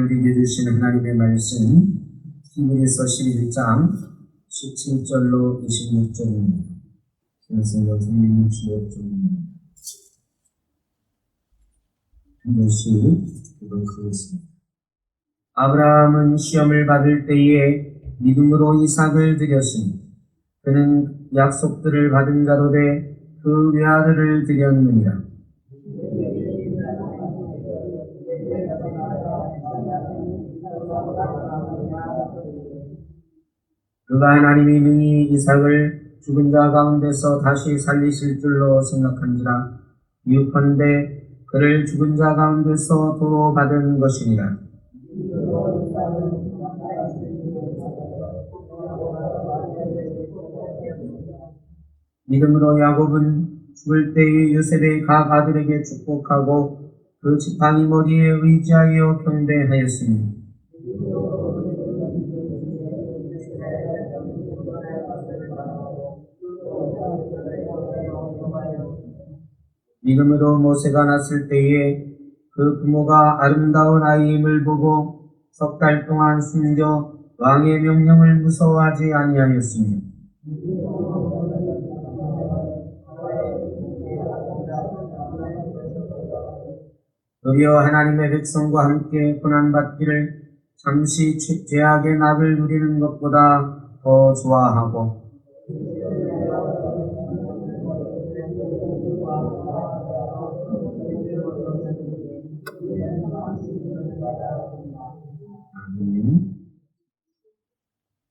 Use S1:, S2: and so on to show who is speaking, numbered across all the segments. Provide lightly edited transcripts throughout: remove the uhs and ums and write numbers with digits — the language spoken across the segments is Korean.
S1: 우리에게 주신 하나님의 말씀 히브리서 11장 17절로 26절입니다. 신약성경 365쪽입니다. 한 번씩 교독하겠습니다. 아브라함은 시험을 받을 때에 믿음으로 이삭을 드렸으니 그는 약속들을 받은 자로 돼 그 외아들을 드렸느니라. 그가 하나님이 능히 이삭을 죽은 자 가운데서 다시 살리실 줄로 생각한지라. 유컨대 그를 죽은 자 가운데서 도로 받은 것이니라. 믿음으로 야곱은 죽을 때의 요셉의 각 아들에게 축복하고 그 지팡이 머리에 의지하여 경배하였으니 믿음으로 모세가 났을 때에 그 부모가 아름다운 아이임을 보고 석 달 동안 숨겨 왕의 명령을 무서워하지 아니하였으니 도리어 하나님의 백성과 함께 고난받기를 잠시 죄악의 낙을 누리는 것보다 더 좋아하고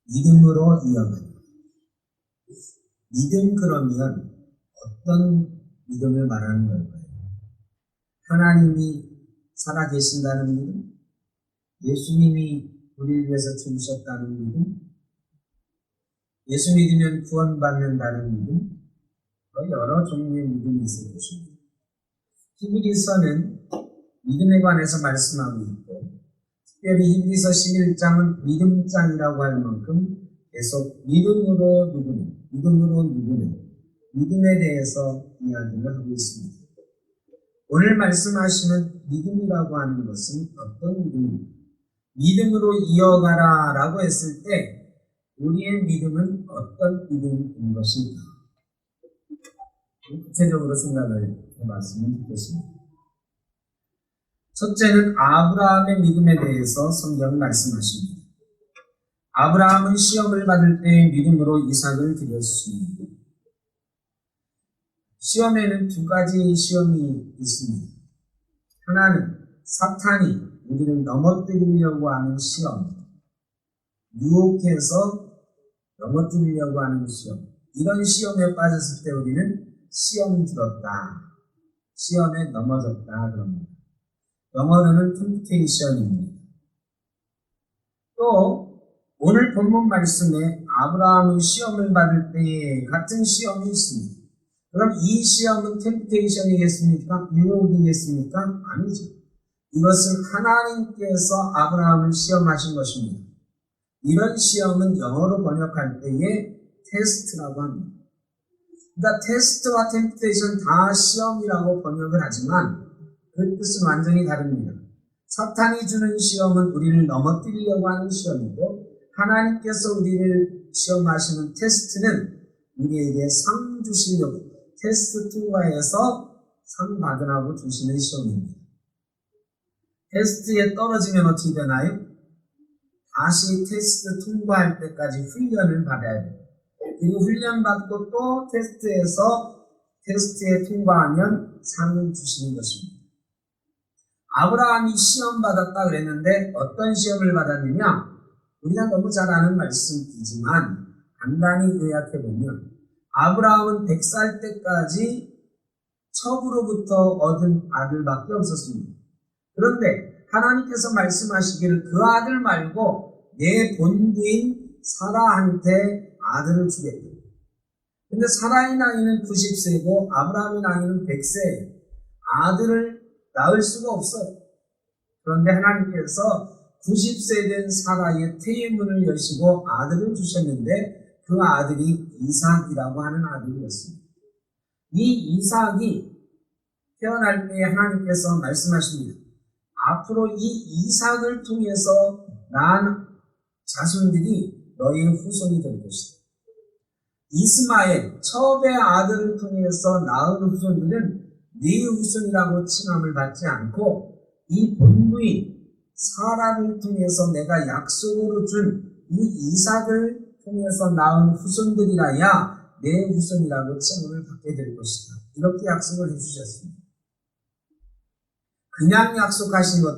S1: 믿음으로 이어가는 믿음 그러면 어떤 믿음을 말하는 걸까요? 하나님이 살아계신다는 믿음? 예수님이 우리를 위해서 죽으셨다는 믿음? 예수 믿으면 구원받는다는 믿음? 여러 종류의 믿음이 있을 것입니다. 히브리서는 믿음에 관해서 말씀하고 있고 특별히 히브리서 11장은 믿음장이라고 할 만큼 계속 믿음으로 누구는 믿음에 대해서 이야기를 하고 있습니다. 오늘 말씀하시는 믿음이라고 하는 것은 어떤 믿음입니까? 믿음으로 이어가라 라고 했을 때 우리의 믿음은 어떤 믿음인 것인가? 구체적으로 생각을 해봤으면 좋겠습니다. 첫째는 아브라함의 믿음에 대해서 성경은 말씀하십니다. 아브라함은 시험을 받을 때 믿음으로 이삭을 드렸습니다. 시험에는 두 가지 시험이 있습니다. 하나는 사탄이 우리를 넘어뜨리려고 하는 시험, 유혹해서 넘어뜨리려고 하는 시험. 이런 시험에 빠졌을 때 우리는 시험 들었다, 시험에 넘어졌다 그럽니다. 영어로는 템프테이션입니다. 또 오늘 본문 말씀에 아브라함은 시험을 받을 때에 같은 시험이 있습니다. 그럼 이 시험은 템프테이션이겠습니까? 유혹이겠습니까? 아니죠. 이것은 하나님께서 아브라함을 시험하신 것입니다. 이런 시험은 영어로 번역할 때에 테스트라고 합니다. 그러니까 테스트와 템프테이션 다 시험이라고 번역을 하지만 그 뜻은 완전히 다릅니다. 사탄이 주는 시험은 우리를 넘어뜨리려고 하는 시험이고 하나님께서 우리를 시험하시는 테스트는 우리에게 상 주시려고 테스트 통과해서 상 받으라고 주시는 시험입니다. 테스트에 떨어지면 어떻게 되나요? 다시 테스트 통과할 때까지 훈련을 받아야 돼요. 그리고 훈련 받고 또 테스트에 통과하면 상을 주시는 것입니다. 아브라함이 시험 받았다 그랬는데 어떤 시험을 받았느냐? 우리가 너무 잘 아는 말씀이지만 간단히 요약해보면 아브라함은 100살 때까지 척으로부터 얻은 아들밖에 없었습니다. 그런데 하나님께서 말씀하시기를 그 아들 말고 내 본부인 사라한테 아들을 주겠다. 근데 사라의 나이는 90세고 아브라함의 나이는 100세예요. 아들을 낳을 수가 없어요. 그런데 하나님께서 90세 된 사라의 태의문을 여시고 아들을 주셨는데 그 아들이 이삭이라고 하는 아들이었습니다. 이 이삭이 태어날 때 하나님께서 말씀하십니다. 앞으로 이 이삭을 통해서 낳은 자손들이 너희의 후손이 될 것이다. 이스마엘 첩의 아들을 통해서 낳은 후손들은 네 후손이라고 칭함을 받지 않고 이 본부인 사라를 통해서 내가 약속으로 준 이 이삭을 통해서 낳은 후손들이라야 내 후손이라고 칭함을 받게 될 것이다. 이렇게 약속을 해주셨습니다. 그냥 약속하신 것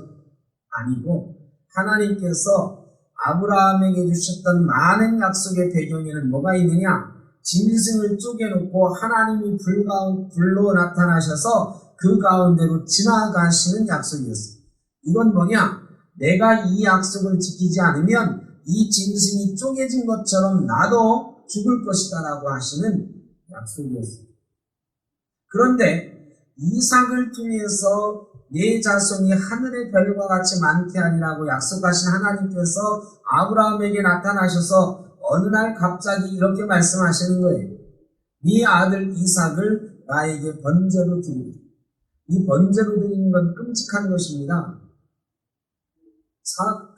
S1: 아니고 하나님께서 아브라함에게 주셨던 많은 약속의 배경에는 뭐가 있느냐? 짐승을 쪼개놓고 하나님이 불로 나타나셔서 그 가운데로 지나가시는 약속이었어요. 이건 뭐냐? 내가 이 약속을 지키지 않으면 이 짐승이 쪼개진 것처럼 나도 죽을 것이다 라고 하시는 약속이었어요. 그런데 이삭을 통해서 네 자손이 하늘의 별과 같이 많게 하리라고 약속하신 하나님께서 아브라함에게 나타나셔서 어느 날 갑자기 이렇게 말씀하시는 거예요. 네 아들 이삭을 나에게 번제로 드리라. 이 번제로 드리는 건 끔찍한 것입니다.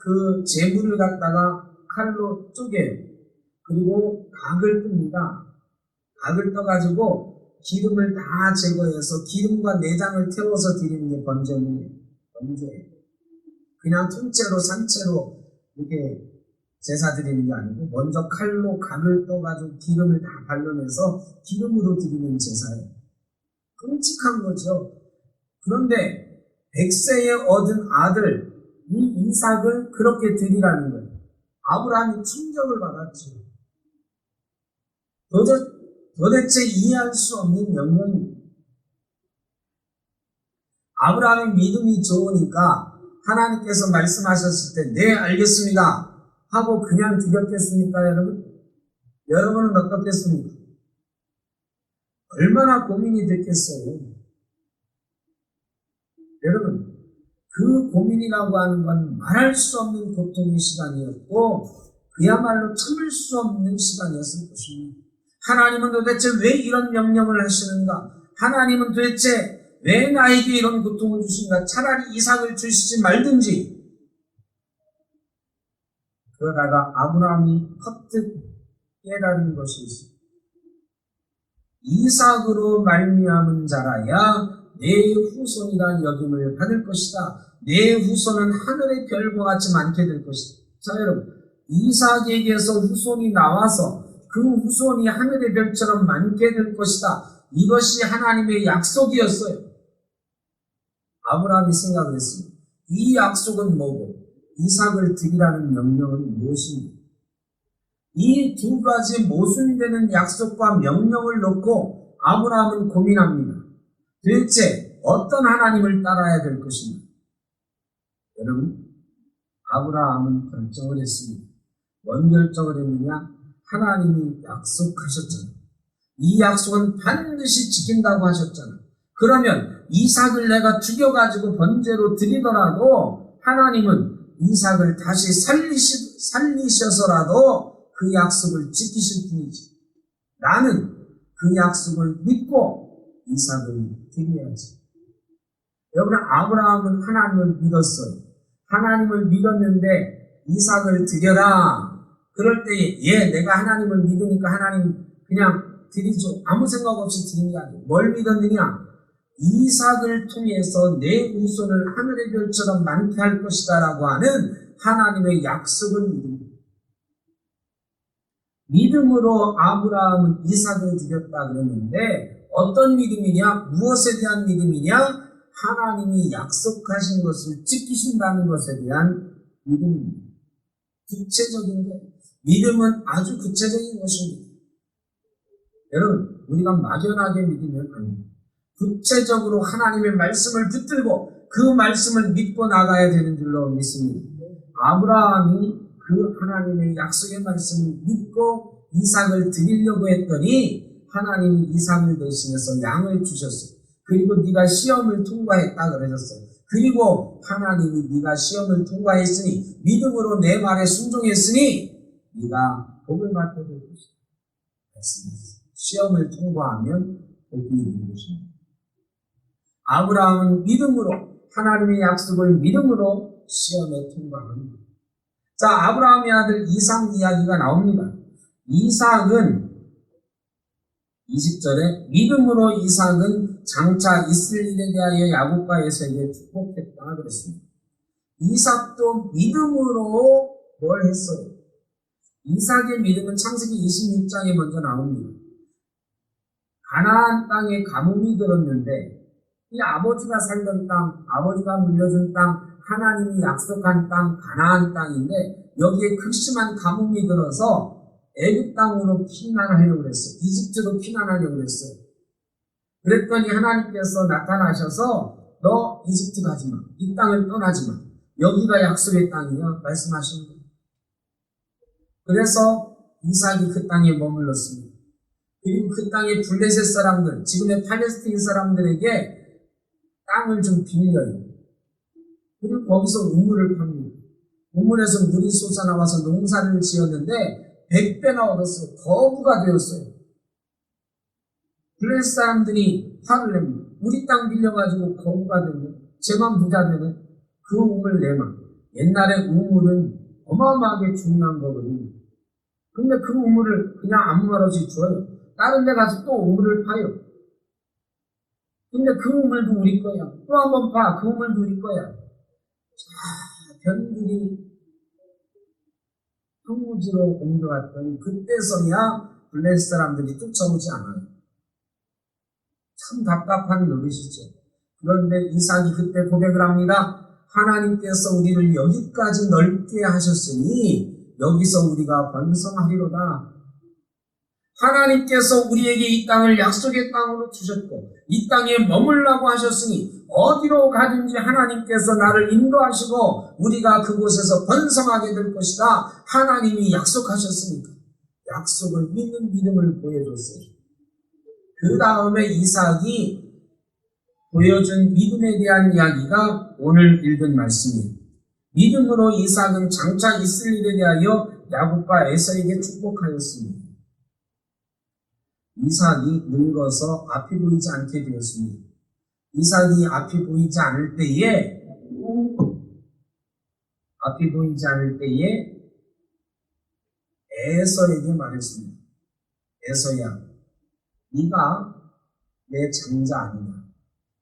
S1: 그 제물을 갖다가 칼로 쪼개요. 그리고 각을 뜹니다. 각을 떠가지고 기름을 다 제거해서 기름과 내장을 태워서 드리는 게 번제예요. 번제예요. 그냥 통째로 산채로 이렇게 제사 드리는 게 아니고 먼저 칼로 각을 떠가지고 기름을 다 발라내서 기름으로 드리는 제사예요. 끔찍한 거죠. 그런데 100세에 얻은 아들 이 이삭을 그렇게 드리라는 거예요. 아브라함이 충격을 받았죠. 도대체 이해할 수 없는 명령입니다. 아브라함의 믿음이 좋으니까 하나님께서 말씀하셨을 때 네 알겠습니다 하고 그냥 드렸겠습니까 여러분? 여러분은 어떻겠습니까? 얼마나 고민이 됐겠어요. 여러분 그 고민이라고 하는 건 말할 수 없는 고통의 시간이었고 그야말로 참을 수 없는 시간이었을 것입니다. 하나님은 도대체 왜 이런 명령을 하시는가? 하나님은 도대체 왜 나에게 이런 고통을 주신가? 차라리 이삭을 주시지 말든지. 그러다가 아브라함이 퍼뜩 깨달은 것이 있습니다. 이삭으로 말미암은 자라야 내 후손이란 여김을 받을 것이다. 내 후손은 하늘의 별과 같이 많게 될 것이다. 자 여러분, 이삭에게서 후손이 나와서 그 후손이 하늘의 별처럼 많게 될 것이다. 이것이 하나님의 약속이었어요. 아브라함이 생각을 했습니다. 이 약속은 뭐고 이삭을 드리라는 명령은 무엇입니까? 이 두 가지 모순되는 약속과 명령을 놓고 아브라함은 고민합니다. 도대체 어떤 하나님을 따라야 될 것인가? 여러분, 아브라함은 결정을 했습니다. 뭔 결정을 했느냐? 하나님이 약속하셨잖아요. 이 약속은 반드시 지킨다고 하셨잖아요. 그러면 이삭을 내가 죽여가지고 번제로 드리더라도 하나님은 이삭을 다시 살리셔서라도 그 약속을 지키실 분이지. 나는 그 약속을 믿고 이삭을 드려야지. 여러분, 아브라함은 하나님을 믿었어요. 하나님을 믿었는데 이삭을 드려라. 그럴 때에 내가 하나님을 믿으니까 하나님 그냥 드리죠. 아무 생각 없이 드린 게 아니에요. 뭘 믿었느냐? 이삭을 통해서 내 후손을 하늘의 별처럼 많게 할 것이다 라고 하는 하나님의 약속을 믿습니다. 믿음으로 아브라함은 이삭을 드렸다 그러는데 어떤 믿음이냐? 무엇에 대한 믿음이냐? 하나님이 약속하신 것을 지키신다는 것에 대한 믿음입니다. 구체적인 것. 믿음은 아주 구체적인 것입니다. 여러분, 우리가 막연하게 믿으면 안 됩니다. 구체적으로 하나님의 말씀을 붙들고 그 말씀을 믿고 나가야 되는 줄로 믿습니다. 아브라함이 그 하나님의 약속의 말씀을 믿고 이삭을 드리려고 했더니 하나님이 이삭을 대신해서 양을 주셨어요. 그리고 네가 시험을 통과했다 그러셨어요. 그리고 하나님이 네가 시험을 통과했으니 믿음으로 내 말에 순종했으니 네가 복을 받게 될 것이다. 시험을 통과하면 복이 있는 것입니다. 아브라함은 믿음으로 하나님의 약속을 믿음으로 시험에 통과합니다. 자, 아브라함의 아들 이삭 이야기가 나옵니다. 이삭은 20절에 믿음으로 이삭은 장차 있을 일에 대하여 야곱과 에서에게 축복했다 그랬습니다. 이삭도 믿음으로 뭘 했어요? 이삭의 믿음은 창세기 26장에 먼저 나옵니다. 가나안 땅에 가뭄이 들었는데 이 아버지가 살던 땅, 아버지가 물려준 땅, 하나님이 약속한 땅, 가나안 땅인데 여기에 극심한 가뭄이 들어서 애굽 땅으로 피난하려고 그랬어요. 이집트로 피난하려고 그랬어요. 그랬더니 하나님께서 나타나셔서 너 이집트 가지 마. 이 땅을 떠나지 마. 여기가 약속의 땅이야. 말씀하신 거예요. 그래서 이삭이 그 땅에 머물렀습니다. 그리고 그 땅의 블레셋 사람들, 지금의 팔레스틴 사람들에게 땅을 좀 빌려요. 그리고 거기서 우물을 팝니다. 우물에서 물이 솟아나와서 농사를 지었는데 100배나 얻었어요. 거부가 되었어요. 블레셋 사람들이 화를 냅니다. 우리 땅 빌려가지고 거부가 되면 쟤만 부자 되는 그 우물 내마. 옛날에 우물은 어마어마하게 중요한 거거든요. 근데 그 우물을 그냥 아무 말 없이 줘요. 다른 데 가서 또 우물을 파요. 근데 그 우물도 우리 거야. 또 한 번 파. 그 우물도 우리 거야. 자, 변들이 황무지로 옮겨갔더니 그때서야 블레셋 사람들이 쫓아오지 않아요. 참 답답한 노릇이죠. 그런데 이삭이 그때 고백을 합니다. 하나님께서 우리를 여기까지 넓게 하셨으니 여기서 우리가 번성하리로다. 하나님께서 우리에게 이 땅을 약속의 땅으로 주셨고 이 땅에 머물라고 하셨으니 어디로 가든지 하나님께서 나를 인도하시고 우리가 그곳에서 번성하게 될 것이다. 하나님이 약속하셨으니까 약속을 믿는 믿음을 보여줬어요. 그 다음에 이삭이 보여준 믿음에 대한 이야기가 오늘 읽은 말씀이에요. 믿음으로 이삭은 장차 있을 일에 대하여 야곱과 에서에게 축복하였습니다. 이삭이 늙어서 앞이 보이지 않게 되었습니다. 이삭이 앞이 보이지 않을 때에 에서에게 말했습니다. 에서야, 네가 내 장자 아니냐.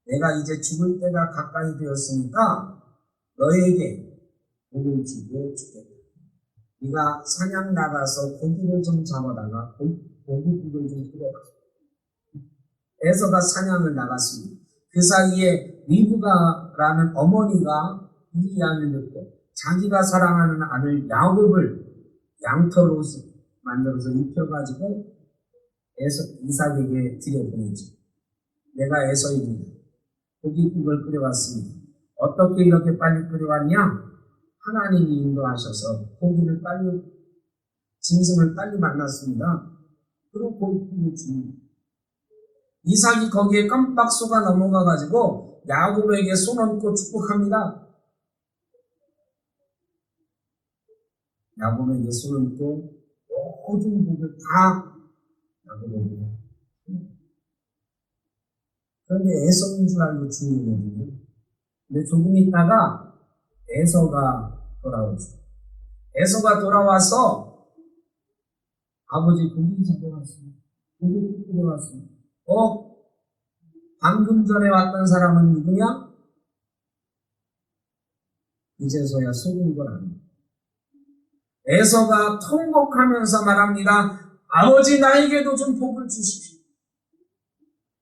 S1: 내가 이제 죽을 때가 가까이 되었으니까 너에게 복을 주고 주겠다. 네가 사냥 나가서 고기를 좀 잡아다가 고기국을 좀 끓여라. 에서가 사냥을 나갔습니다. 그 사이에 리브가라는 어머니가 이 이야기를 듣고 자기가 사랑하는 아들 야곱을 양털 옷을 만들어서 입혀가지고 이삭에게 들여보내죠. 내가 에서입니다. 고기국을 끓여왔습니다. 어떻게 이렇게 빨리 끓여왔냐? 하나님이 인도하셔서 고기를 빨리, 짐승을 빨리 만났습니다. 그리고 고기국을 줍니다. 이삭이 거기에 깜빡 속아 넘어가가지고 야곱에게 손 얹고 축복합니다. 야곱에게 손 얹고 모든 복을 다 야곱에게. 그런데 에서인 줄 알고 죽는 거거든요. 근데 조금 있다가 에서가 돌아오죠. 에서가 돌아와서 아버지 고기 잡아왔습니다. 고기 끓여왔습니다. 방금 전에 왔던 사람은 누구냐? 이제서야 속은 걸 압니다. 에서가 통곡하면서 말합니다. 아버지 나에게도 좀 복을 주십시오.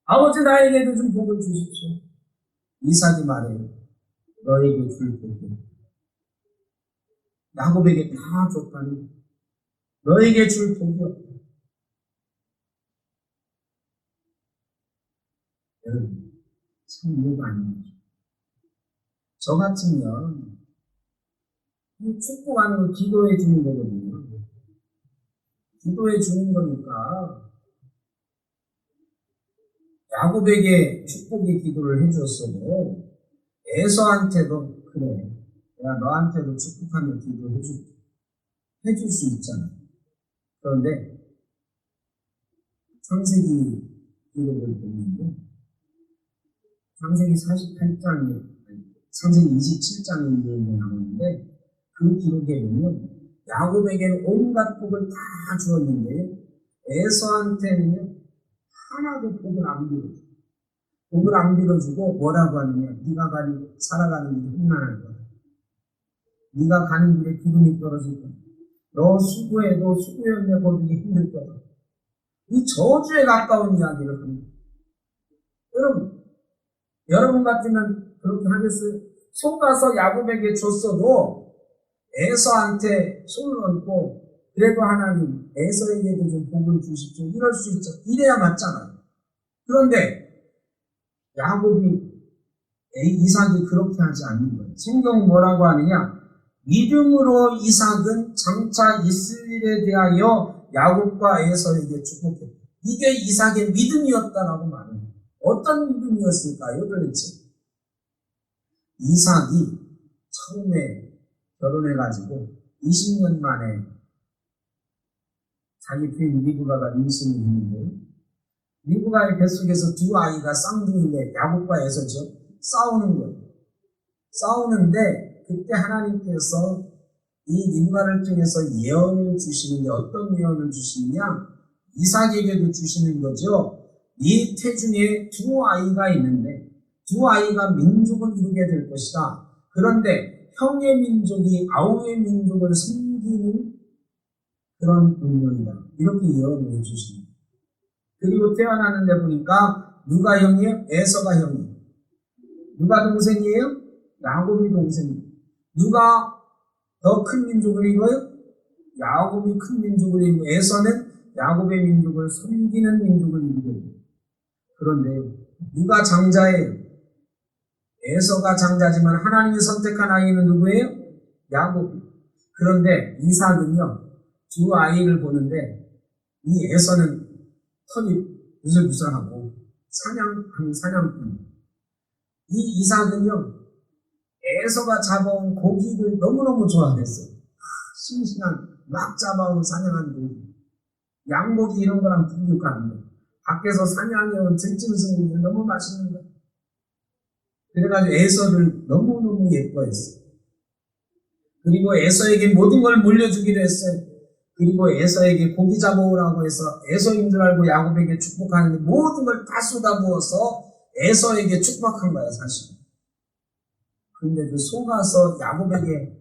S1: 아버지 나에게도 좀 복을 주십시오. 이삭이 말해요. 너에게 줄 복은 야곱에게 다 줬다니 너에게 줄 복이 없다. 여러분, 참 이해가 안 되죠. 저 같으면 축복하는 거 기도해 주는 거거든요. 기도해 주는 거니까 야곱에게 축복의 기도를 해줬어도 에서한테도 그래. 내가 너한테도 축복하는 기도 해줄게. 해줄 수 있잖아. 그런데 창세기 기록을 보면요. 창세기 48장에 창세기 27장에 이제 나오는데 그 기록에 보면 야곱에게는 온갖 복을 다 주었는데 에서한테는요 하나도 복을 안 빌어줘. 복을 안 빌어주고 뭐라고 하느냐? 네가 살아가는 길이 험난할 거야. 네가 가는 길에 기름이 떨어질 거야. 너 수고해도 수고연내 거두기 힘들 거야. 이 저주에 가까운 이야기를 합니다. 여러분 같으면 그렇게 하겠어요? 속아서 야곱에게 줬어도 에서한테 손을 얹고 그래도 하나님 에서에게도 좀 복을 주십시오. 이럴 수 있죠. 이래야 맞잖아요. 그런데 이삭이 그렇게 하지 않는 거예요. 성경은 뭐라고 하느냐? 믿음으로 이삭은 장차 있을 일에 대하여 야곱과 에서에게 축복했다. 이게 이삭의 믿음이었다라고 말합니다. 어떤 믿음이었을까요, 도대체? 이삭이 처음에 결혼해가지고 20년 만에 자기 부인 리브가가 임신을 했는데 리브가의 뱃속에서 두 아이가 쌍둥이인데 야곱과 에서죠. 싸우는 거예요. 싸우는데 그때 하나님께서 이 리브가를 통해서 예언을 주시는데 어떤 예언을 주시느냐? 이삭에게도 주시는 거죠. 이 태중에 두 아이가 있는데 두 아이가 민족을 이루게 될 것이다. 그런데 형의 민족이 아우의 민족을 섬기는 그런 운명이다. 이렇게 예언을 해주십니다. 그리고 태어나는데 보니까 누가 형이에요? 에서가 형이에요. 누가 동생이에요? 야곱이 동생이에요. 누가 더 큰 민족을 이루어요? 야곱이 큰 민족을 이루고 에서는 야곱의 민족을 섬기는 민족을 이루게 돼요. 그런데 누가 장자예요? 에서가 장자지만 하나님이 선택한 아이는 누구예요? 야곱이. 그런데 이삭은요, 두 아이를 보는데 이 에서는 털이 부슬부슬하고 사냥꾼. 이 이삭은요, 에서가 잡아온 고기를 너무너무 좋아했어요. 싱싱한 막 잡아온 사냥한 고기. 양고기 이런 거랑 비교하는데 밖에서 사냥해온 들짐승고기는 너무 맛있는 거예요. 그래가지고 에서를 너무너무 예뻐했어요. 그리고 에서에게 모든 걸 물려주기로 했어요. 그리고 에서에게 고기 잡아오라고 해서 에서인 줄 알고 야곱에게 축복하는데 모든 걸 다 쏟아부어서 에서에게 축복한 거야, 사실. 근데 그 속아서 야곱에게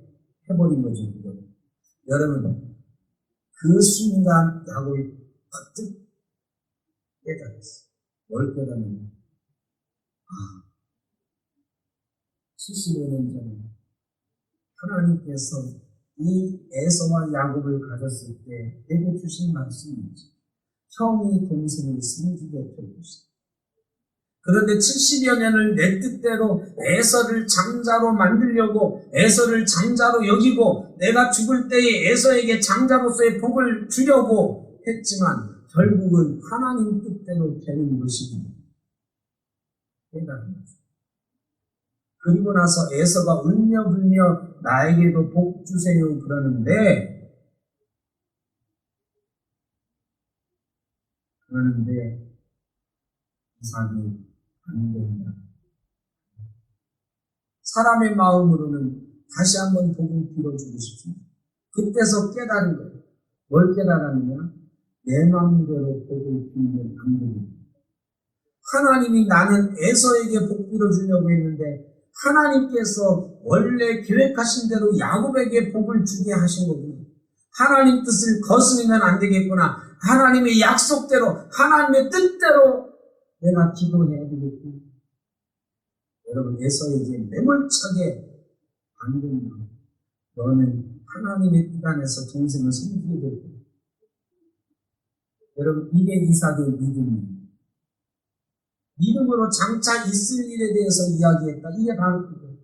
S1: 해버린 거죠, 그거. 여러분, 그 순간 야곱이 퍼뜩 깨달았어요. 뭘 깨달았냐? 75년 전에 하나님께서 이 에서와 야곱을 가졌을 때 내게 주신 말씀이죠. 형이 동생을 섬기게 될 것이다. 그런데 70여 년을 내 뜻대로 에서를 장자로 만들려고 에서를 장자로 여기고 내가 죽을 때에 에서에게 장자로서의 복을 주려고 했지만 결국은 하나님 뜻대로 되는 것입니다. 그리고 나서 에서가 울며불며 나에게도 복 주세요 그러는데 이삭이 안 된다. 사람의 마음으로는 다시 한번 복을 빌어주고 싶습니다. 그때서 깨달은 거예요. 뭘 깨달았느냐? 내 마음대로 복을 빌면 안 됩니다. 하나님이 나는 에서에게 복 빌어주려고 했는데 하나님께서 원래 계획하신 대로 야곱에게 복을 주게 하신 거군요. 하나님 뜻을 거스르면 안 되겠구나. 하나님의 약속대로 하나님의 뜻대로 내가 기도해야 되겠구나. 여러분, 에서에게 매몰차게 안 됩니다. 너는 하나님의 뜻 안에서 동생을 섬기게 될 거야. 여러분, 이게 이삭의 믿음입니다. 믿음으로 장차 있을 일에 대해서 이야기했다. 이게 바로 그거예요.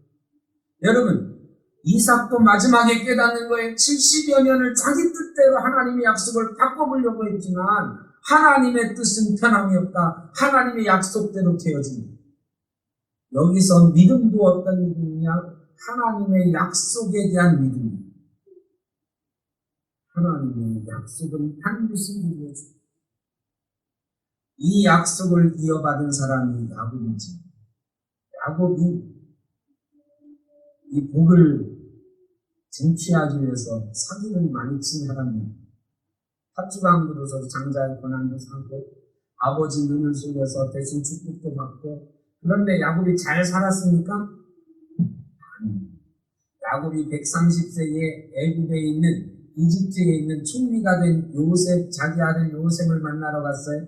S1: 여러분, 이삭도 마지막에 깨닫는 거예요. 70여 년을 자기 뜻대로 하나님의 약속을 바꿔보려고 했지만 하나님의 뜻은 변함이 없다. 하나님의 약속대로 되어집니다. 여기서 믿음도 어떤 믿음이냐? 하나님의 약속에 대한 믿음입니다. 하나님의 약속은 반드시 이루어집니다. 이 약속을 이어받은 사람이 야곱이지. 야곱이 이 복을 쟁취하기 위해서 사기를 많이 친 사람입니다. 팥주방 그릇으로 장자의 권한도 사고 아버지 눈을 속여서 대신 축복도 받고 그런데 야곱이 잘 살았습니까? 아니. 야곱이 130세에 애굽에 있는 이집트에 있는 총리가 된 요셉 자기 아들 요셉을 만나러 갔어요.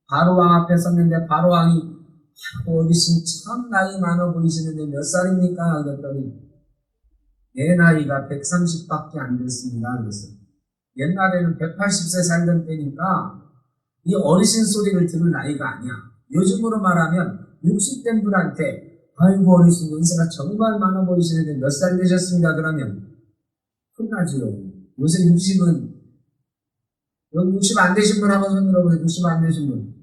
S1: 바로왕 앞에 섰는데 바로왕이 어르신 참 나이 많아 보이시는데 몇 살입니까? 그랬더니 내 나이가 130밖에 안 됐습니다. 그랬어요. 옛날에는 180세 살던 때니까 이 어르신 소리를 들을 나이가 아니야. 요즘으로 말하면 60된 분한테 아이고 어르신 연세가 정말 많아 보이시는데 몇 살 되셨습니다. 그러면 혼나지요. 요새 60은 여기 60 안 되신 분 한번 손 들어보세요. 60 안 되신 분.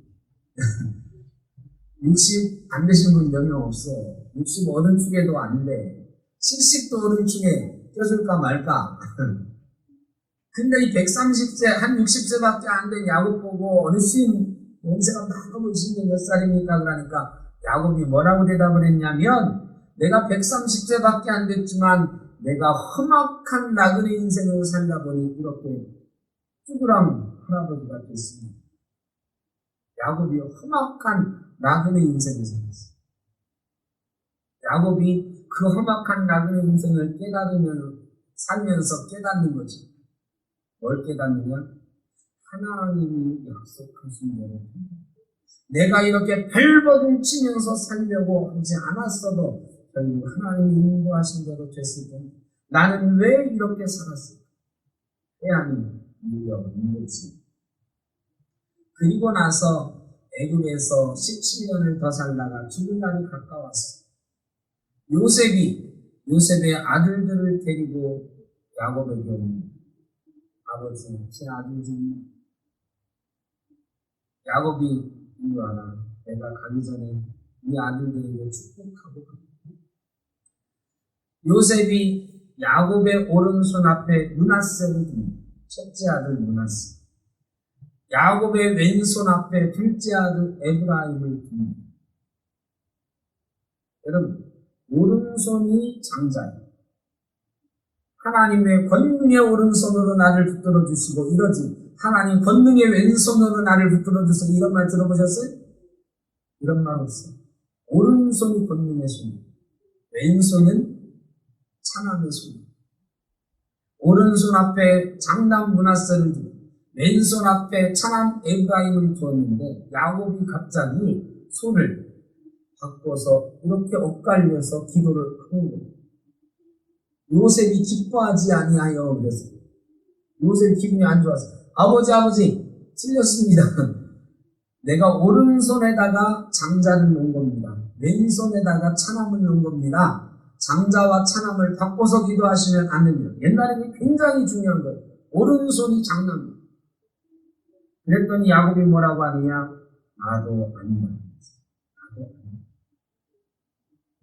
S1: 60 안 되신 분 몇 명 없어. 60 어른 중에도 안 돼. 70도 어른 중에 껴줄까 말까. 근데 이 130세, 한 60세밖에 안 된 야곱 보고 어르신 연세가 많아 보이시는데 몇 살입니까? 그러니까 야곱이 뭐라고 대답을 했냐면 내가 130세밖에 안 됐지만 내가 험악한 나그네 인생을 살다 보니 이렇게 쭈그랑 할아버지가 됐습니다. 야곱이 험악한 나그네 인생을 살았어요. 야곱이 그 험악한 나그네 인생을 살면서 깨닫는 거죠. 뭘 깨닫느냐? 하나님이 약속하신 대로 내가 이렇게 발버둥 치면서 살려고 하지 않았어도 결국 하나님이 인도하신 대로 됐을 때 나는 왜 이렇게 살았을까? 하나님 이유가 없는 거지. 그리고 나서 애굽에서 17년을 더 살다가 죽을 날이 가까웠어. 요셉의 아들들을 데리고 야곱에게 옵니다. 아버지, 제 아들들이 야곱이 이리 와라. 내가 가기 전에 이 아들들에게 축복하고 갑니다. 요셉이 야곱의 오른손 앞에 므낫세를 둡니다. 첫째 아들 므낫세. 야곱의 왼손 앞에 둘째 아들 에브라임을 둡니다. 여러분, 오른손이 장자예요. 하나님의 권능의 오른손으로 나를 붙들어 주시고 이러지. 하나님 권능의 왼손으로 나를 붙들어 주시고 이런 말 들어보셨어요? 이런 말 없어요. 오른손이 권능의 손, 왼손은 찬함의 손. 오른손 앞에 장남 므낫세를 두고 왼손 앞에 찬함 에브라임을 두었는데 야곱이 갑자기 손을 바꿔서 이렇게 엇갈려서 기도를 하는 거예요. 요셉이 기뻐하지 아니하여 그랬어요. 요셉이 기분이 안 좋았어요. 아버지 틀렸습니다. 내가 오른손에다가 장자를 놓은 겁니다. 왼손에다가 찬함을 놓은 겁니다. 장자와 찬함을 바꿔서 기도하시면 안 됩니다. 옛날에는 굉장히 중요한 거예요. 오른손이 장남. 그랬더니 야곱이 뭐라고 하느냐? 나도 안다.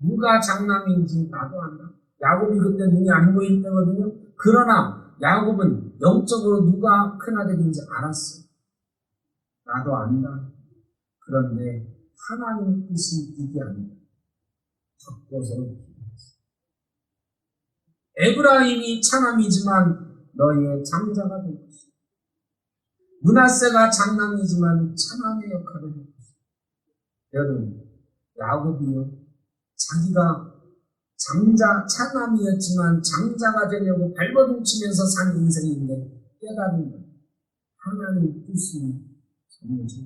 S1: 누가 장남인지 나도 안다. 야곱이 그때 눈이 안 보일 때거든요. 그러나 야곱은 영적으로 누가 큰아들인지 알았어. 나도 안다. 그런데 하나님 뜻이 이게 아니다. 바꿔서 기도했어. 에브라임이 찬함이지만 너희의 장자가 될 것이다. 므낫세가 장남이지만 찬함의 역할을 할 것이다. 여러분, 야곱이요. 자기가 찬남이었지만 장자가 되려고 발버둥 치면서 산 인생인데 깨달은 것. 하나님 뜻이 정해져.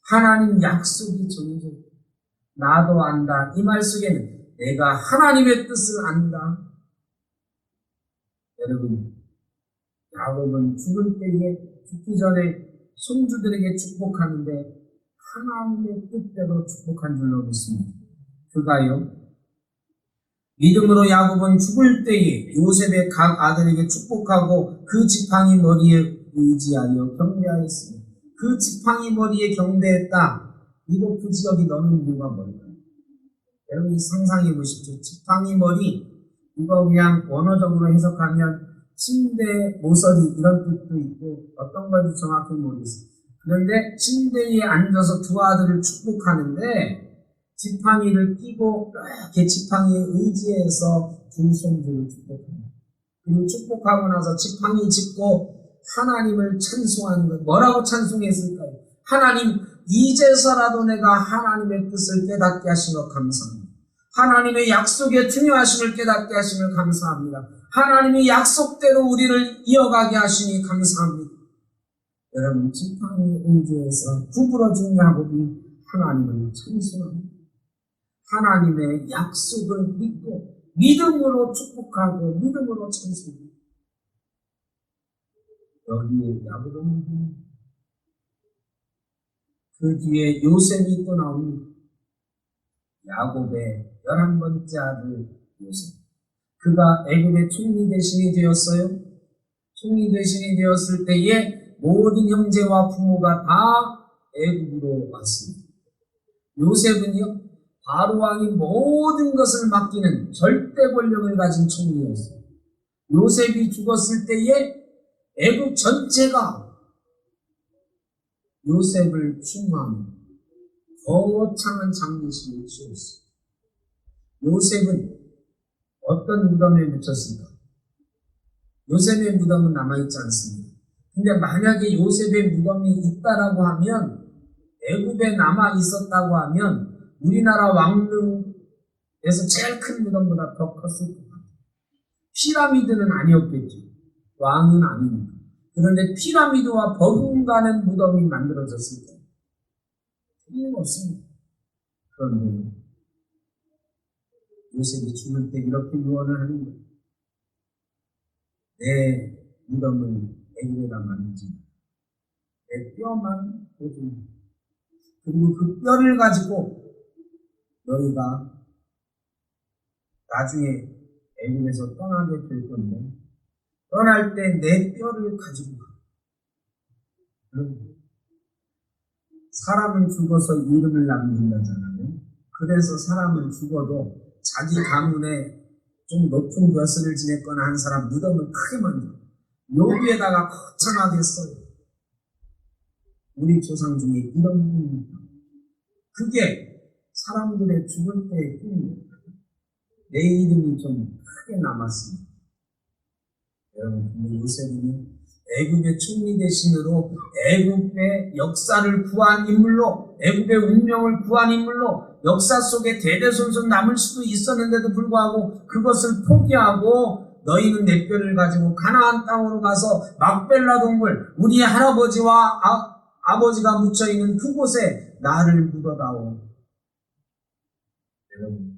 S1: 하나님 약속이 정해져. 나도 안다. 이 말 속에는 내가 하나님의 뜻을 안다. 여러분, 야곱은 죽을 때에 죽기 전에 손주들에게 축복하는데 하나님의 뜻대로 축복한 줄로 믿습니다. 그가요. 믿음으로 야곱은 죽을 때에 요셉의 각 아들에게 축복하고 그 지팡이 머리에 의지하여 경배하였습니다. 그 지팡이 머리에 경배했다. 이거 그 지역이 넣는 이유가 뭘까요? 여러분 상상해 보십시오. 지팡이 머리, 이거 그냥 원어적으로 해석하면 침대 모서리 이런 뜻도 있고 어떤 건지 정확히 모르겠어요. 그런데 침대에 앉아서 두 아들을 축복하는데 지팡이를 끼고 이렇게 지팡이에 의지해서 두 손주를 축복합니다. 그리고 축복하고 나서 지팡이 짚고 하나님을 찬송하는 것. 뭐라고 찬송했을까요? 하나님, 이제서라도 내가 하나님의 뜻을 깨닫게 하시며 감사합니다. 하나님의 약속의 중요하심을 깨닫게 하시며 감사합니다. 하나님의 약속대로 우리를 이어가게 하시니 감사합니다. 여러분, 지팡이 의지에서 구부러진 야곱이 하나님을 찬송합니다. 하나님의 약속을 믿고 믿음으로 축복하고 믿음으로 찬송합니다. 여기에 야곱은 그 뒤에 요셉이 또 나옵니다. 야곱의 11번째 아들 요셉. 그가 애굽의 총리 대신이 되었어요. 총리 대신이 되었을 때에 모든 형제와 부모가 다 애굽으로 왔습니다. 요셉은요, 바로 왕이 모든 것을 맡기는 절대 권력을 가진 총리였어요. 요셉이 죽었을 때에 애굽 전체가 요셉을 추모하며 거창한 장례식을 치렀어요. 요셉은 어떤 무덤에 묻혔을까? 요셉의 무덤은 남아있지 않습니다. 근데 만약에 요셉의 무덤이 있다라고 하면, 애굽에 남아 있었다고 하면 우리나라 왕릉에서 제일 큰 무덤보다 더 컸을 것 같아요. 피라미드는 아니었겠죠. 왕은 아니니까. 그런데 피라미드와 버금가는 무덤이 만들어졌을 때 틀림없습니다. 그런데 요셉이 죽을 때 이렇게 유언을 하는 거예요. 내 무덤을 애굽에다 만들지 마. 내 뼈만 보존해. 그리고 그 뼈를 가지고 너희가 나중에 애굽에서 떠나게 될 건데, 떠날 때 내 뼈를 가지고 가. 사람은 죽어서 이름을 남긴다잖아요. 그래서 사람은 죽어도 자기 가문에 좀 높은 벼슬을 지냈거나 한 사람 무덤을 크게 만들어 여기에다가 거창하게 써요. 우리 조상 중에 이런 분이 있다. 그게 사람들의 죽을 때의 꿈입니다. 내 이름이 좀 크게 남았습니다. 여러분, 근데 요셉은 애굽의 총리 대신으로 애굽의 역사를 구한 인물로, 애굽의 운명을 구한 인물로 역사 속에 대대손손 남을 수도 있었는데도 불구하고 그것을 포기하고 너희는 내 뼈를 가지고 가나안 땅으로 가서 막벨라 동굴, 우리 할아버지와 아버지가 묻혀있는 그곳에 나를 묻어다오. 여러분,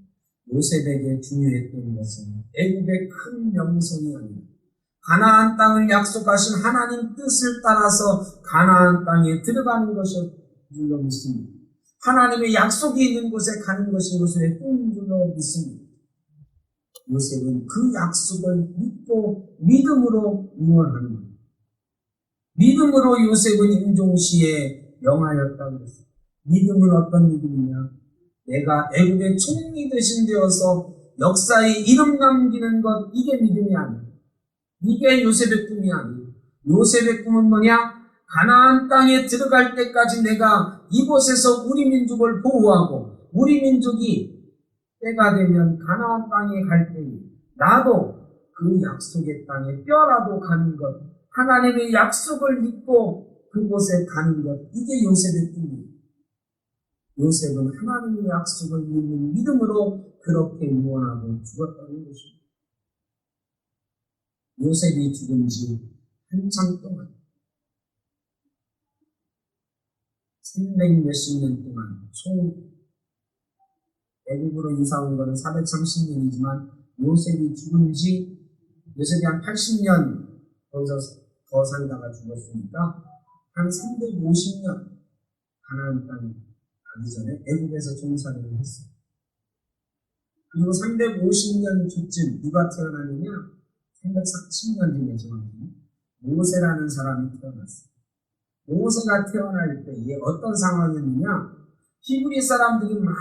S1: 요셉에게 중요했던 것은 애굽의 큰 명성이 아닙니다. 가나안 땅을 약속하신 하나님 뜻을 따라서 가나안 땅에 들어가는 것이 줄로 믿습니다. 하나님의 약속이 있는 곳에 가는 것이 요셉의 꿈인 줄로 믿습니다. 요셉은 그 약속을 믿고 믿음으로 응원합니다. 믿음으로 요셉은 임종시에 명하였다고 했습니다. 믿음은 어떤 믿음이냐? 내가 애굽의 총리 대신 되어서 역사에 이름 남기는 것, 이게 믿음이 아니에요. 이게 요셉의 꿈이 아니에요. 요셉의 꿈은 뭐냐? 가나안 땅에 들어갈 때까지 내가 이곳에서 우리 민족을 보호하고 우리 민족이 때가 되면 가나안 땅에 갈 때에 나도 그 약속의 땅에 뼈라도 가는 것, 하나님의 약속을 믿고 그곳에 가는 것, 이게 요셉의 꿈이에요. 요셉은 하나님의 약속을 믿는 믿음으로 그렇게 유언하고 죽었다는 것입니다. 요셉이 죽은 지 한참 동안 300 몇십 년 동안 총 애굽으로 이사 온 것은 430년이지만 요셉이 죽은 지 요셉이 한 80년 거기서 더 살다가 죽었으니까 한 350년 가나안 땅에 가기 전에 애굽에서 종살이를 했어요. 그리고 350년 뒤쯤 누가 태어나느냐? 340년 뒤에 정확히 모세라는 사람이 태어났어요. 모세가 태어날 때에 어떤 상황이었느냐? 히브리 사람들이 막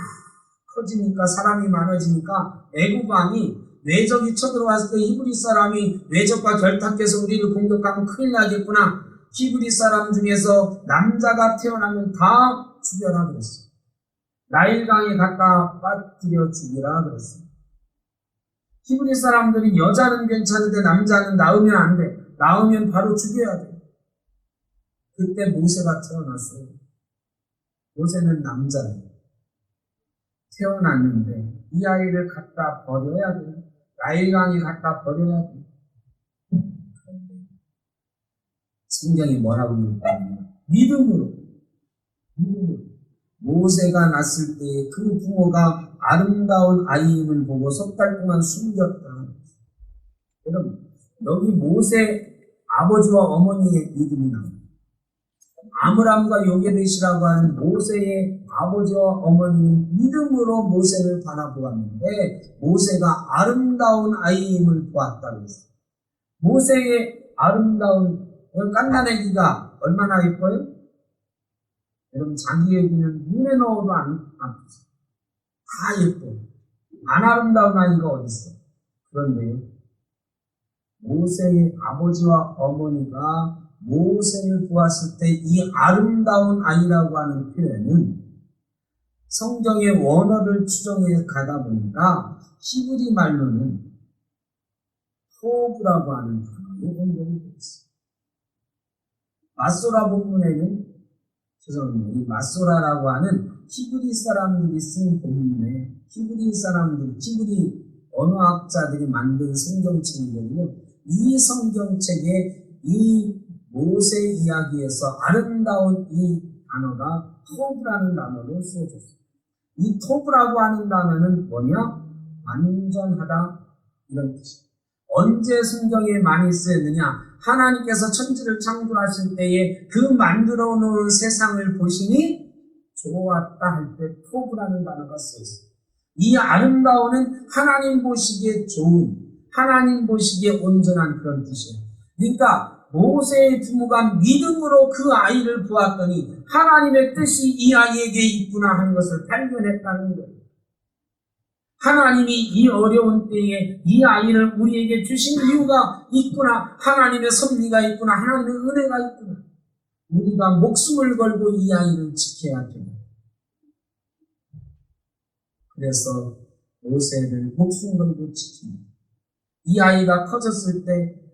S1: 커지니까, 사람이 많아지니까 애굽 왕이 외적이 쳐들어왔을 때 히브리 사람이 외적과 결탁해서 우리를 공격하면 큰일 나겠구나. 히브리 사람 중에서 남자가 태어나면 다 죽여라 그랬어요. 나일강에 갖다 빠뜨려 죽이라 그랬어요. 히브리 사람들이 여자는 괜찮은데 남자는 낳으면 안 돼. 낳으면 바로 죽여야 돼. 그때 모세가 태어났어요. 모세는 남자예요. 태어났는데 이 아이를 갖다 버려야 돼. 나일강에 갖다 버려야 돼. 성경이 뭐라고 그러냐면 믿음으로 모세가 낳았을 때 그 부모가 아름다운 아이임을 보고 석 달 동안 숨겼다. 여러분 여기 모세 아버지와 어머니의 믿음이 나옵니다. 아므람과 요게벳이라고 하는 모세의 아버지와 어머니는 믿음으로 모세를 바라보았는데 모세가 아름다운 아이임을 보았다고 했어요. 모세의 아름다운 깐난애기가 얼마나 예뻐요? 여러분 자기 애기는 눈에 넣어도 안 아프죠. 다 예뻐요. 안 아름다운 아이가 어디 있어요? 그런데요. 모세의 아버지와 어머니가 모세를 보았을 때 이 아름다운 아이라고 하는 표현은 성경의 원어를 추정해 가다 보니까 히브리 말로는 토브라고 하는 단어로 번역이 되어 있습니다. 마소라 본문에는 죄송합니다. 이 마소라라고 하는 히브리 사람들이 쓴 본문에 히브리 언어학자들이 만든 성경책이거든요. 이 성경책에 이 모세 이야기에서 아름다운 이 단어가 토브라는 단어로 쓰여졌습니다. 이 토브라고 하는 단어는 뭐냐? 완전하다 이런 뜻입니다. 언제 성경에 많이 쓰였느냐? 하나님께서 천지를 창조하실 때에 그 만들어 놓은 세상을 보시니 좋았다 할 때 토브라는 단어가 쓰였습니다. 이 아름다움은 하나님 보시기에 좋은, 하나님 보시기에 온전한 그런 뜻이에요. 그러니까 모세의 부모가 믿음으로 그 아이를 보았더니 하나님의 뜻이 이 아이에게 있구나 하는 것을 발견했다는 거예요. 하나님이 이 어려운 때에 이 아이를 우리에게 주신 이유가 있구나. 하나님의 섭리가 있구나. 하나님의 은혜가 있구나. 우리가 목숨을 걸고 이 아이를 지켜야 됩니다. 그래서 모세를 목숨 걸고 지킵니다. 이 아이가 커졌을 때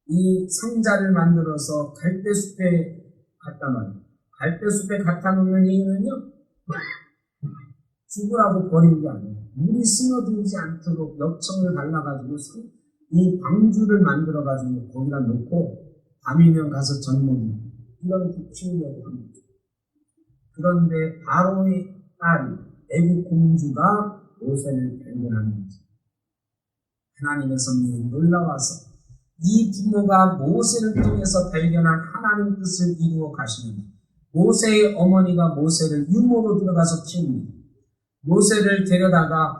S1: 이 상자를 만들어서 갈대숲에 갖다 놔요. 갈대숲에 갖다 놓는 이유는요, 죽으라고 버린 게 아니에요. 물이 스며들지 않도록 엽청을 발라가지고 이 방주를 만들어가지고 거기다 놓고 밤이면 가서 젖먹이 이렇게 키우려고 합니다. 그런데 바로의 딸이 애국 공주가 모세를 발견하는 거죠. 하나님의 섭리에 놀라워서 이 부모가 모세를 통해서 발견한 하나님 뜻을 이루어 가십니다. 모세의 어머니가 모세를 유모로 들어가서 키웁니다. 모세를 데려다가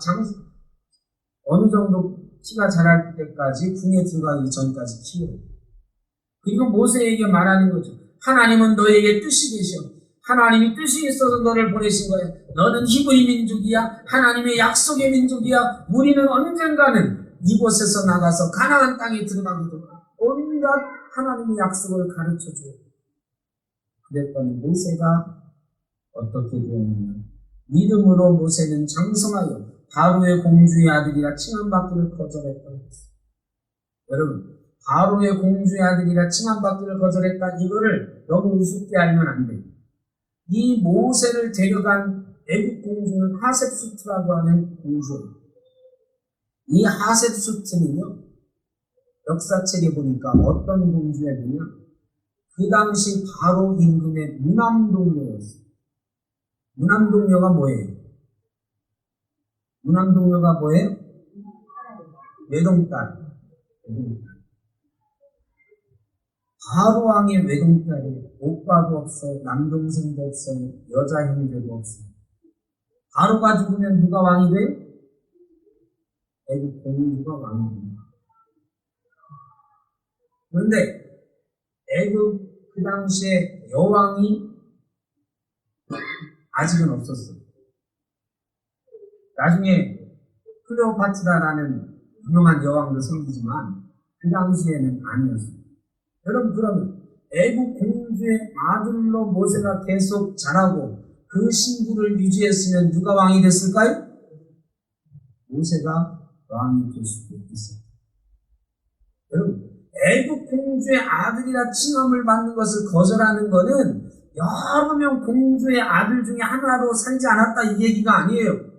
S1: 어느 정도 키가 자랄 때까지 궁에 들어가기 전까지 키워요. 그리고 모세에게 말하는 거죠. 하나님은 너에게 뜻이 계셔. 하나님이 뜻이 있어서 너를 보내신 거야. 너는 히브리 민족이야. 하나님의 약속의 민족이야. 우리는 언젠가는 이곳에서 나가서 가나안 땅에 들어가기도 온갖 하나님의 약속을 가르쳐줘요. 그랬더니 모세가 어떻게 되었느냐. 믿음으로 모세는 장성하여 바로의 공주의 아들이라 칭함받기를 거절했다고 했어요. 여러분, 바로의 공주의 아들이라 칭함받기를 거절했다. 이거를 너무 우습게 알면 안 돼요. 이 모세를 데려간 애국 공주는 하셉수트라고 하는 공주예요. 이 하셉수트는요, 역사책에 보니까 어떤 공주였느냐? 그 당시 바로 임금의 무남동녀였어요. 무남동녀가 뭐예요? 무남동녀가 뭐예요? 외동딸. 바로 왕의 외동딸이 오빠도 없어, 남동생도 없어, 여자 형제도 없어. 바로가 죽으면 누가 왕이 돼요? 애국 공주가 왕이 됩니다. 그런데 애국 그 당시에 여왕이 아직은 없었어요. 나중에 클레오파트라라는 유명한 여왕도 생기지만 그 당시에는 아니었어요. 여러분, 그러면 애국 공주의 아들로 모세가 계속 자라고 그 신분을 유지했으면 누가 왕이 됐을까요? 모세가 왕이 될 수도 있어요. 여러분, 애국 공주의 아들이라 칭함을 받는 것을 거절하는 것은 여러 명 공주의 아들 중에 하나로 살지 않았다 이 얘기가 아니에요.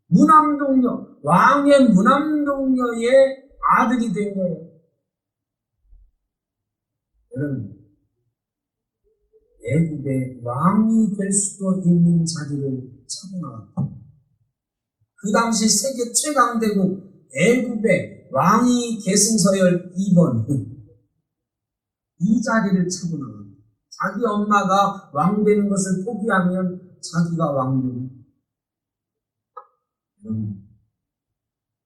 S1: 무남동녀, 왕의 무남동녀의 아들이 된 거예요. 여러분, 애국의 왕이 될 수도 있는 자리를 차고 나왔다. 그 당시 세계 최강대국 애국의 왕위 계승서열 2번 이 자리를 차고 나왔다. 자기 엄마가 왕 되는 것을 포기하면 자기가 왕 되는.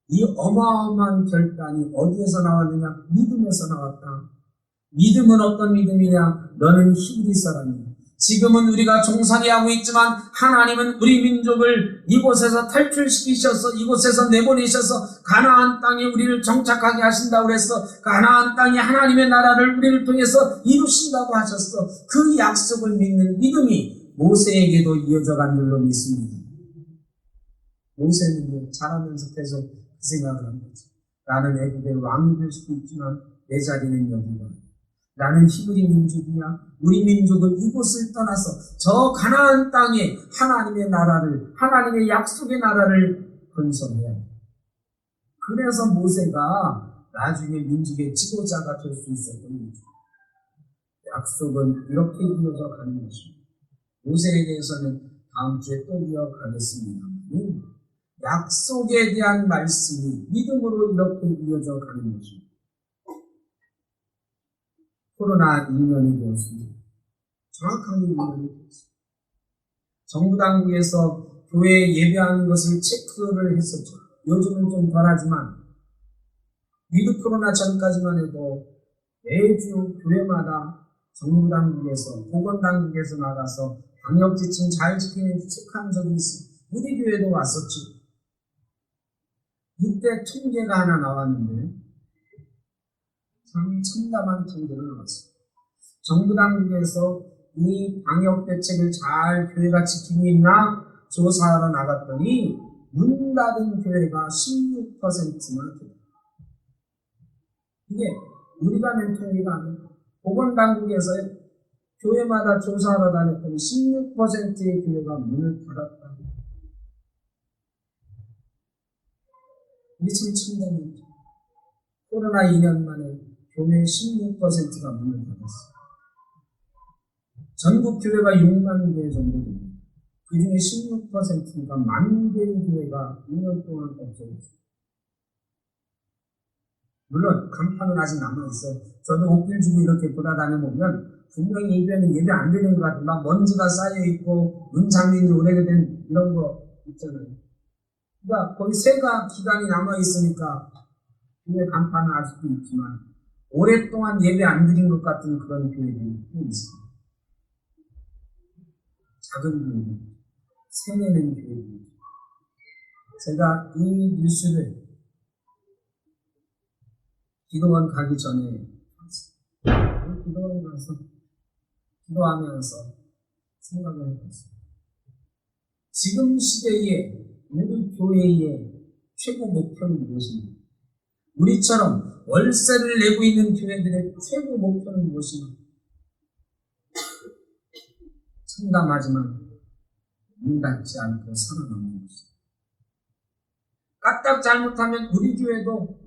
S1: 이 어마어마한 결단이 어디에서 나왔느냐? 믿음에서 나왔다. 믿음은 어떤 믿음이냐? 너는 히브리 사람이야. 지금은 우리가 종살이 하고 있지만 하나님은 우리 민족을 이곳에서 탈출시키셔서 이곳에서 내보내셔서 가나안 땅에 우리를 정착하게 하신다고 해서 가나안 땅에 하나님의 나라를 우리를 통해서 이루신다고 하셨어. 그 약속을 믿는 믿음이 모세에게도 이어져 간 줄로 믿습니다. 모세는 자라면서 계속 그 생각을 한 거죠. 나는 애국의 왕이 될 수도 있지만 내 자리는 여기가. 나는 히브리 민족이야. 우리 민족은 이곳을 떠나서 저 가나안 땅에 하나님의 나라를, 하나님의 약속의 나라를 건설해야 해. 그래서 모세가 나중에 민족의 지도자가 될 수 있었던 거죠. 약속은 이렇게 이어져 가는 것입니다. 모세에 대해서는 다음 주에 또 이어가겠습니다. 약속에 대한 말씀이 믿음으로 이렇게 이어져 가는 것입니다. 코로나 2년이 되었습니다. 정확하게 2년이 되었습니다. 정부 당국에서 교회에 예배하는 것을 체크를 했었죠. 요즘은 좀 덜하지만 위드 코로나 전까지만 해도 매주 교회마다 정부 당국에서 보건 당국에서 나가서 방역 지침 잘 지키는지 체크한 적이 있습니다. 우리 교회도 왔었죠. 이때 통계가 하나 나왔는데 참 참담한 통계를 나왔습니다. 정부 당국에서 이 방역 대책을 잘 교회가 지키고 있나 조사하러 나갔더니 문 닫은 교회가 16%나 돼요. 이게 우리가 낸 통계가 아니에요. 보건당국에서 교회마다 조사하러 다녔더니 16%의 교회가 문을 닫았다. 이게 참 참담합니다. 코로나 2년 만에 교회 16%가 문을 닫았어요. 전국 교회가 6만 개 정도 됩니다. 그 중에 16%가 1만 개의 교회가 2년 동안 없어졌어요. 물론 간판은 아직 남아있어요. 저도 옷길 주고 이렇게 돌아다녀보면 분명히 예배 안 되는 것 같은 막 먼지가 쌓여있고 문 잠긴 지 오래된 이런 거 있잖아요. 그러니까 거의 세가 기간이 남아있으니까 교회 간판은 아직도 있지만 오랫동안 예배 안 드린 것 같은 그런 교회들이 있습니다. 작은 교회, 세뇌는 교회. 제가 이 뉴스를 기도원 가기 전에 기도원 가서 기도하면서 생각을 해봤어요. 지금 시대에 우리 교회의 최고 목표는 무엇입니까? 우리처럼 월세를 내고 있는 교회들의 최고 목표는 무엇입니까? 참담하지만 문 닫지 않고 살아남는 것입니다. 까딱 잘못하면 우리 교회도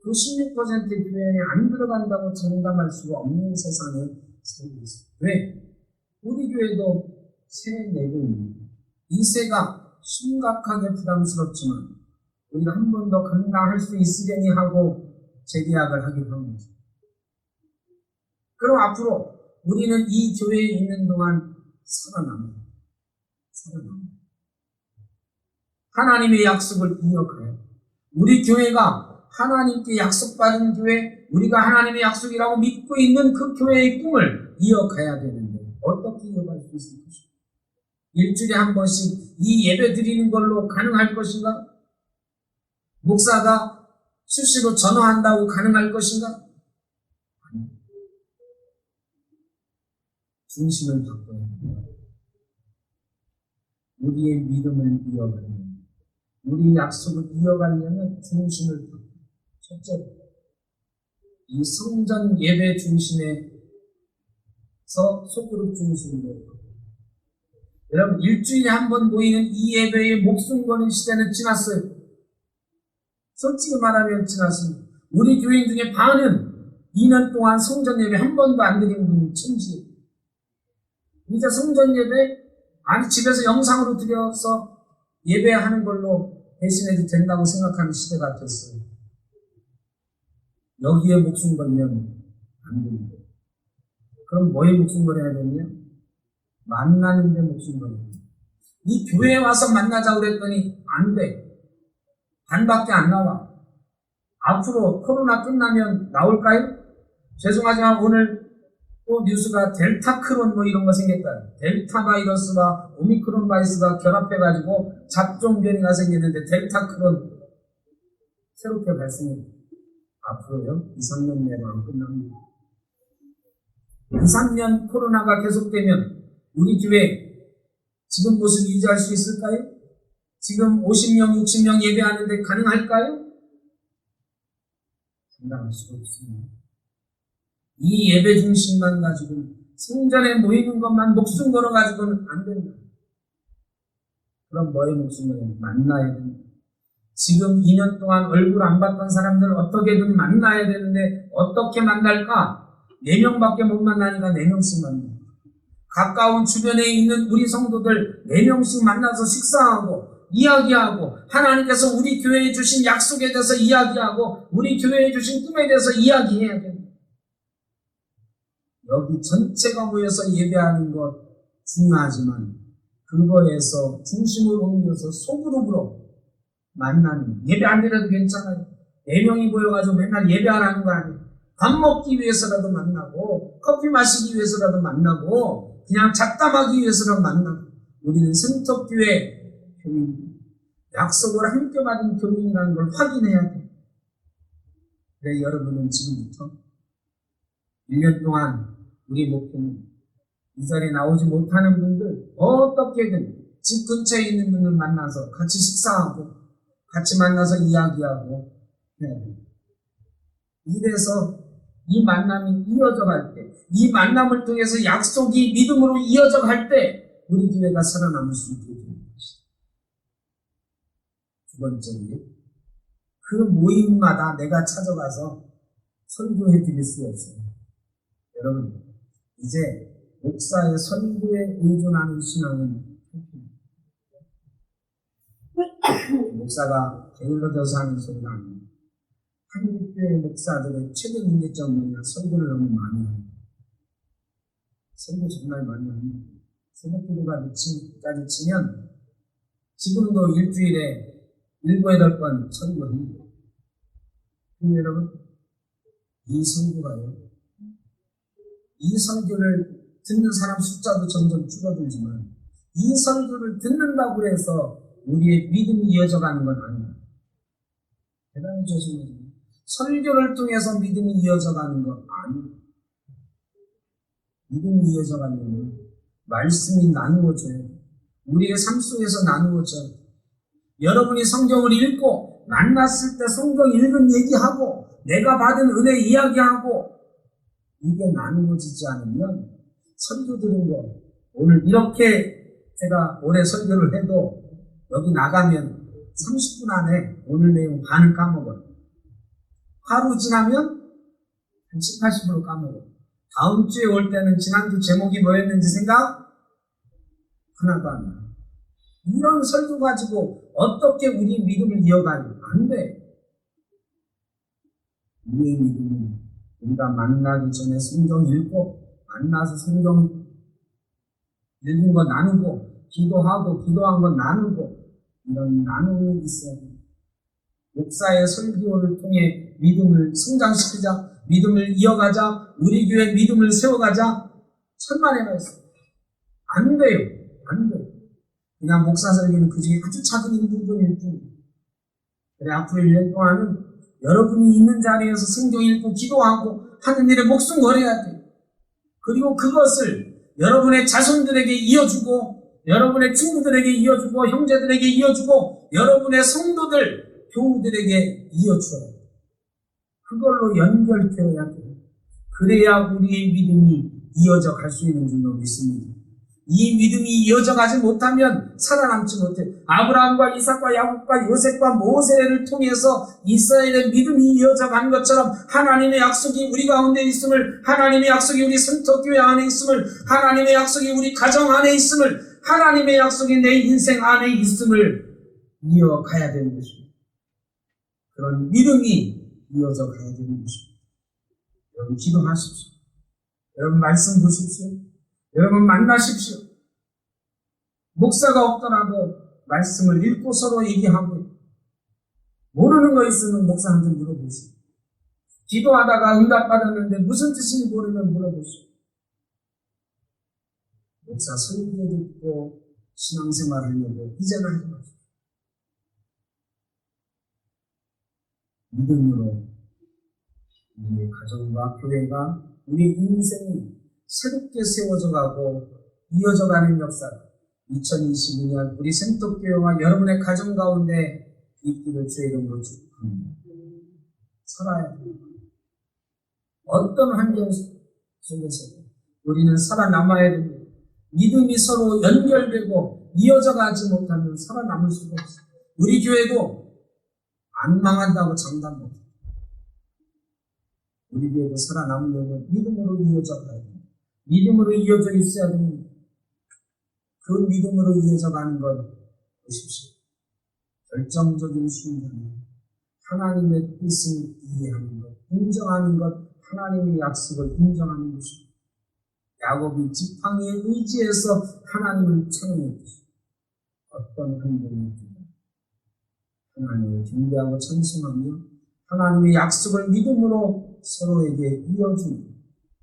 S1: 그 16%의 교회에 안 들어간다고 장담할 수가 없는 세상에 살고 있습니다. 왜? 우리 교회도 세 내고 있는 이 세가 심각하게 부담스럽지만 우리가 한 번 더 감당할 수 있으려니 하고 재계약을 하기로 한 거죠. 그럼 앞으로 우리는 이 교회에 있는 동안 살아남아요. 하나님의 약속을 이어가요. 우리 교회가 하나님께 약속받은 교회, 우리가 하나님의 약속이라고 믿고 있는 그 교회의 꿈을 이어가야 되는데 어떻게 이어갈 수 있을 것인가? 일주일에 한 번씩 이 예배 드리는 걸로 가능할 것인가? 목사가 수시로 전화한다고 가능할 것인가? 중심을 바꿔야 합니다. 우리의 믿음을 이어가는 우리 약속을 이어가려면 중심을 첫째, 이 성전 예배 중심에서 소그룹 중심으로 여러분 일주일에 한 번 모이는 이 예배에 목숨 거는 시대는 지났어요. 솔직히 말하면 지났습니다. 우리 교인 중에 반은 2년 동안 성전 예배 한 번도 안 드린 분이 천지예요. 이제 성전 예배 아니 집에서 영상으로 드려서 예배하는 걸로 대신해도 된다고 생각하는 시대가 됐어요. 여기에 목숨 걸면 안 됩니다. 그럼 뭐에 목숨 걸어야 되냐? 만나는 데 목숨 걸어야 됩니다. 이 교회에 와서 만나자고 그랬더니 안 돼. 반밖에 안 나와. 앞으로 코로나 끝나면 나올까요? 죄송하지만 오늘 또 뉴스가 델타 크론 뭐 이런 거 생겼다. 델타 바이러스와 오미크론 바이러스가 결합해가지고 잡종 변이가 생겼는데 델타 크론 새롭게 발생했다. 앞으로요 2-3년 내로 안 끝납니다. 2-3년 코로나가 계속되면 우리 교회 지금 모습 유지할 수 있을까요? 지금 50명, 60명 예배하는데 가능할까요? 감당할 수가 없습니다. 이 예배 중심만 가지고 성전에 모이는 것만 목숨 걸어가지고는 안 된다. 그럼 뭐에 목숨 걸어야 만나야 된다. 지금 2년 동안 얼굴 안 봤던 사람들 어떻게든 만나야 되는데 어떻게 만날까? 4명밖에 못 만나니까 4명씩 만나. 가까운 주변에 있는 우리 성도들 4명씩 만나서 식사하고 이야기하고 하나님께서 우리 교회에 주신 약속에 대해서 이야기하고 우리 교회에 주신 꿈에 대해서 이야기해야 됩니다. 여기 전체가 모여서 예배하는 것 중요하지만 그거에서 중심을 옮겨서 소그룹으로 만나는 예배 안 드려도 괜찮아요. 4명이 모여가지고 맨날 예배 안 하는 거 아니에요. 밥 먹기 위해서라도 만나고 커피 마시기 위해서라도 만나고 그냥 잡담하기 위해서라도 만나고 우리는 생톱교회 교인 약속을 함께 받은 교인이라는 걸 확인해야 돼요. 그래 여러분은 지금부터 1년 동안 우리 목표는 이 자리에 나오지 못하는 분들 어떻게든 집 근처에 있는 분들 만나서 같이 식사하고 같이 만나서 이야기하고 이래서 이 만남이 이어져 갈 때, 이 만남을 통해서 약속이 믿음으로 이어져 갈 때 우리 교회가 살아남을 수 있게 되는 것이다. 두 번째는 그 모임마다 내가 찾아가서 설교해 드릴 수 없어요. 여러분 이제 목사의 설교에 의존하는 신앙은 목사가 게을러져서 하는 소리가 아닙니다. 한국교회 목사들의 최대 문제점은 뭐냐? 설교를 너무 많이 합니다. 설교 정말 많이 합니다. 새벽기도가 늦게까지 치면 지금도 일주일에 7-8번 설교합니다. 근데 여러분 이 설교가요. 이 설교를 듣는 사람 숫자도 점점 줄어들지만 이 설교를 듣는다고 해서 우리의 믿음이 이어져가는 건 아닙니다. 대단히 조심해야 됩니다. 설교를 통해서 믿음이 이어져가는 건 아닙니다. 믿음이 이어져가는 건 말씀이 나누어져요. 우리의 삶 속에서 나누어져요. 여러분이 성경을 읽고 만났을 때 성경 읽은 얘기하고 내가 받은 은혜 이야기하고 이게 나누어지지 않으면 설교 들은 거 오늘 이렇게 제가 올해 설교를 해도 여기 나가면 30분 안에 오늘 내용 반은 까먹어요. 하루 지나면 한 70-80% 까먹어요. 다음 주에 올 때는 지난주 제목이 뭐였는지 생각? 하나도 안 나요. 이런 설교 가지고 어떻게 우리 믿음을 이어가요? 안 돼. 우리의 믿음은 우리가 만나기 전에 성경 읽고 만나서 성경 읽은 거 나누고 기도하고 기도한 거 나누고 이런 나눔이 있어야 돼요. 목사의 설교를 통해 믿음을 성장시키자, 믿음을 이어가자, 우리 교회 믿음을 세워가자. 천만의 말씀. 안 돼요. 안 돼요. 그냥 목사 설교는 그 중에 아주 작은 일부분일 뿐이에요. 그래 앞으로 1년 동안은 여러분이 있는 자리에서 성경 읽고 기도하고 하는 일에 목숨 걸어야 돼요. 그리고 그것을 여러분의 자손들에게 이어주고 여러분의 친구들에게 이어주고 형제들에게 이어주고 여러분의 성도들, 교우들에게 이어줘요. 그걸로 연결되어야 돼요. 그래야 우리의 믿음이 이어져 갈 수 있는 줄로 믿습니다. 이 믿음이 이어져 가지 못하면 살아남지 못해요. 아브라함과 이삭과 야곱과 요셉과 모세를 통해서 이스라엘의 믿음이 이어져 간 것처럼 하나님의 약속이 우리 가운데 있음을, 하나님의 약속이 우리 성도교회 안에 있음을, 하나님의 약속이 우리 가정 안에 있음을, 하나님의 약속이 내 인생 안에 있음을 이어가야 되는 것입니다. 그런 믿음이 이어져 가야 되는 것입니다. 여러분 기도하십시오. 여러분 말씀 보십시오. 여러분 만나십시오. 목사가 없더라도 말씀을 읽고 서로 얘기하고, 모르는 거 있으면 목사한테 물어보세요. 기도하다가 응답받았는데 무슨 뜻인지 모르면 물어보시오. 목사 설교 듣고 신앙생활 하려고 이제는 하지 마십시오. 믿음으로 우리의 가정과 교회가, 우리 인생이 새롭게 세워져 가고 이어져 가는 역사, 2022년 우리 생떡교회와 여러분의 가정 가운데 있기를 주의 이름으로 축복합니다. 살아야 됩니다. 어떤 환경 속에서 우리는 살아남아야 됩니다. 믿음이 서로 연결되고 이어져 가지 못하면 살아남을 수가 없어요. 우리 교회도 안 망한다고 장담 못해요. 우리 교회도 살아남으려면 믿음으로 이어져 가야 됩니다. 믿음으로 이어져 있어야 됩니다. 그 믿음으로 이어져 가는 것 보십시오. 결정적인 순간에 하나님의 뜻을 이해하는 것, 인정하는 것, 하나님의 약속을 인정하는 것입니다. 야곱이 지팡이에 의지해서 하나님을 찬양했듯이 어떤 행동이든 하나님을 경배하고 찬송하며 하나님의 약속을 믿음으로 서로에게 이어주는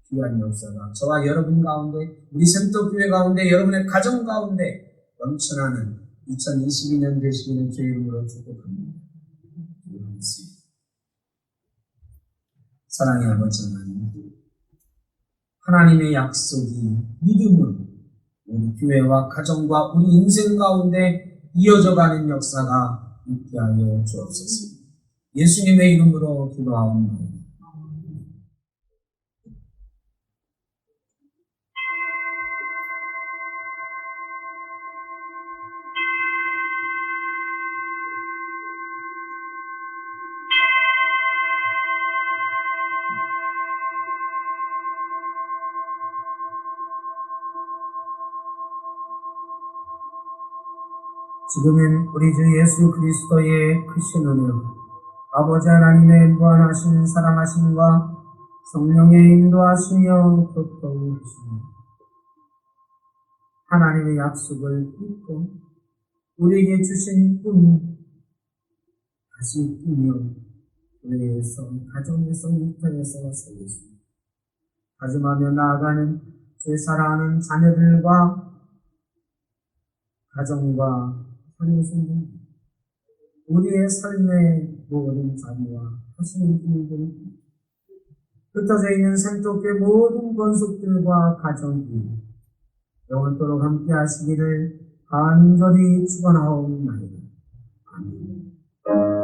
S1: 귀한 역사가 저와 여러분 가운데, 우리 생떡교회 가운데, 여러분의 가정 가운데 넘쳐나는 2022년 되시기를 주의 이름으로 축복합니다. 사랑의 아버지 하나님, 하나님의 약속이 믿음으로 우리 교회와 가정과 우리 인생 가운데 이어져가는 역사가 있게 하여 주옵소서. 예수님의 이름으로 기도하옵나이다. 지금은 우리 주 예수 그리스도의 크신 은혜, 아버지 하나님의 무한하신 사랑하심과 성령의 인도하시며 교통하시며 하나님의 약속을 믿고 우리에게 주신 꿈 다시 꾸며 교회에서, 가정에서, 일터에서 살겠습니다. 다짐하며 나아가는 주 사랑하는 자녀들과 가정과 자녀들, 우리의 삶의 모든 자녀와 하시는 분들, 흩어져 있는 생떡교회 모든 권속들과 가정이 영원토록 함께 하시기를 간절히 축원하옵나이다. 아멘.